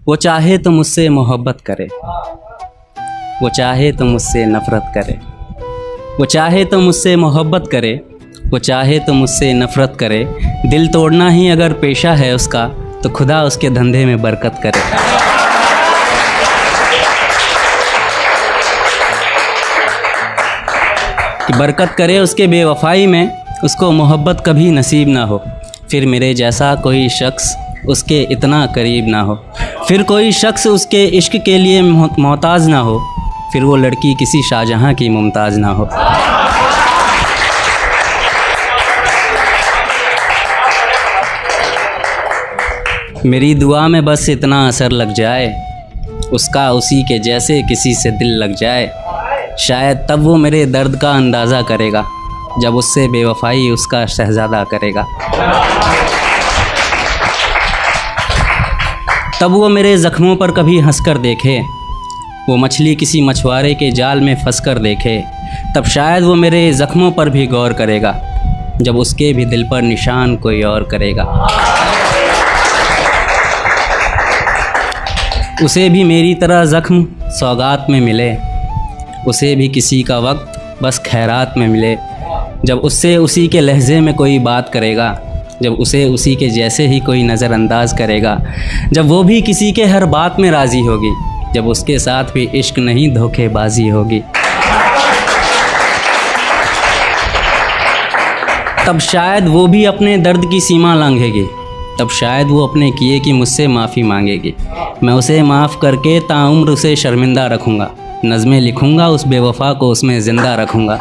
वो चाहे तो मुझसे मोहब्बत करे, वो चाहे तो मुझसे नफ़रत करे, वो चाहे तो मुझसे मोहब्बत करे, वो चाहे तो मुझसे नफ़रत करे। दिल तोड़ना ही अगर पेशा है उसका तो खुदा उसके धंधे में बरकत करे। कि बरकत करे उसके बेवफाई में, उसको मोहब्बत कभी नसीब ना हो। फिर मेरे जैसा कोई शख्स उसके इतना करीब ना हो, फिर कोई शख्स उसके इश्क के लिए मोहताज ना हो, फिर वो लड़की किसी शाहजहां की मुमताज़ ना हो। मेरी दुआ में बस इतना असर लग जाए, उसका उसी के जैसे किसी से दिल लग जाए। शायद तब वो मेरे दर्द का अंदाज़ा करेगा, जब उससे बेवफाई उसका शहज़ादा करेगा। तब वो मेरे ज़ख्मों पर कभी हंसकर देखे, वो मछली किसी मछुआरे के जाल में फंसकर देखे। तब शायद वो मेरे ज़ख्मों पर भी गौर करेगा, जब उसके भी दिल पर निशान कोई और करेगा। उसे भी मेरी तरह ज़ख्म सौगात में मिले, उसे भी किसी का वक्त बस खैरात में मिले। जब उससे उसी के लहजे में कोई बात करेगा, जब उसे उसी के जैसे ही कोई नज़रअंदाज करेगा, जब वो भी किसी के हर बात में राज़ी होगी, जब उसके साथ भी इश्क नहीं धोखेबाजी होगी। तब शायद वो भी अपने दर्द की सीमा लांघेगी, तब शायद वो अपने किए की मुझसे माफ़ी मांगेगी। मैं उसे माफ़ करके ताउम्र उसे शर्मिंदा रखूँगा, नज़में लिखूँगा उस बेवफ़ा को उसमें ज़िंदा रखूँगा।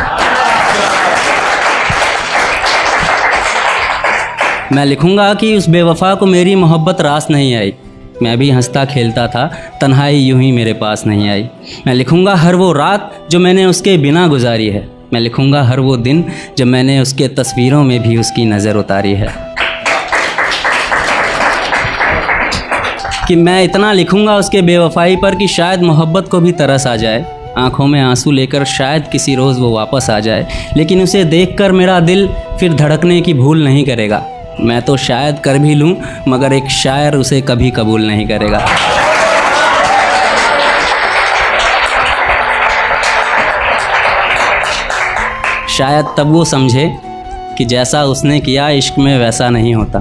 मैं लिखूँगा कि उस बेवफ़ा को मेरी मोहब्बत रास नहीं आई, मैं भी हंसता खेलता था, तन्हाई यूं ही मेरे पास नहीं आई। मैं लिखूँगा हर वो रात जो मैंने उसके बिना गुजारी है, मैं लिखूँगा हर वो दिन जब मैंने उसके तस्वीरों में भी उसकी नज़र उतारी है। कि मैं इतना लिखूँगा उसके बेवफ़ाई पर कि शायद मोहब्बत को भी तरस आ जाए, आँखों में आंसू लेकर शायद किसी रोज़ वो वापस आ जाए। लेकिन उसे देखकर मेरा दिल फिर धड़कने की भूल नहीं करेगा। मैं तो शायद कर भी लूँ, मगर एक शायर उसे कभी कबूल नहीं करेगा। शायद तब वो समझे कि जैसा उसने किया इश्क में वैसा नहीं होता,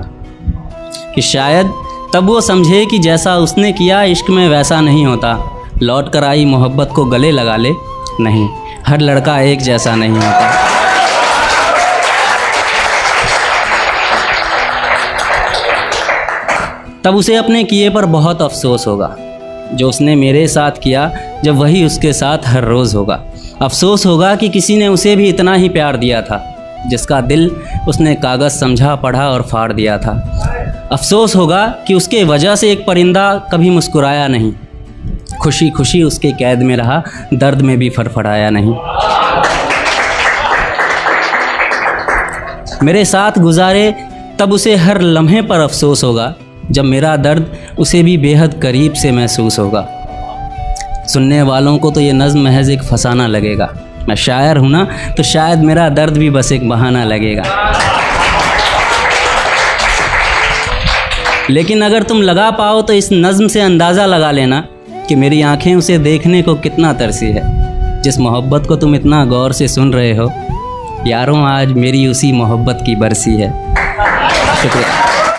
कि शायद तब वो समझे कि जैसा उसने किया इश्क में वैसा नहीं होता। लौट कर आई मोहब्बत को गले लगा ले, नहीं, हर लड़का एक जैसा नहीं होता। तब उसे अपने किए पर बहुत अफसोस होगा, जो उसने मेरे साथ किया जब वही उसके साथ हर रोज़ होगा। अफसोस होगा कि किसी ने उसे भी इतना ही प्यार दिया था, जिसका दिल उसने कागज़ समझा, पढ़ा और फाड़ दिया था। अफसोस होगा कि उसके वजह से एक परिंदा कभी मुस्कुराया नहीं, खुशी खुशी उसके कैद में रहा, दर्द में भी फड़फड़ाया नहीं। मेरे साथ गुजारे तब उसे हर लम्हे पर अफसोस होगा, जब मेरा दर्द उसे भी बेहद करीब से महसूस होगा। सुनने वालों को तो ये नज़्म महज एक फसाना लगेगा, मैं शायर हूँ ना, तो शायद मेरा दर्द भी बस एक बहाना लगेगा। लेकिन अगर तुम लगा पाओ तो इस नज़्म से अंदाज़ा लगा लेना कि मेरी आंखें उसे देखने को कितना तरसी है। जिस मोहब्बत को तुम इतना गौर से सुन रहे हो, यारों आज मेरी उसी मोहब्बत की बरसी है। शुक्रिया।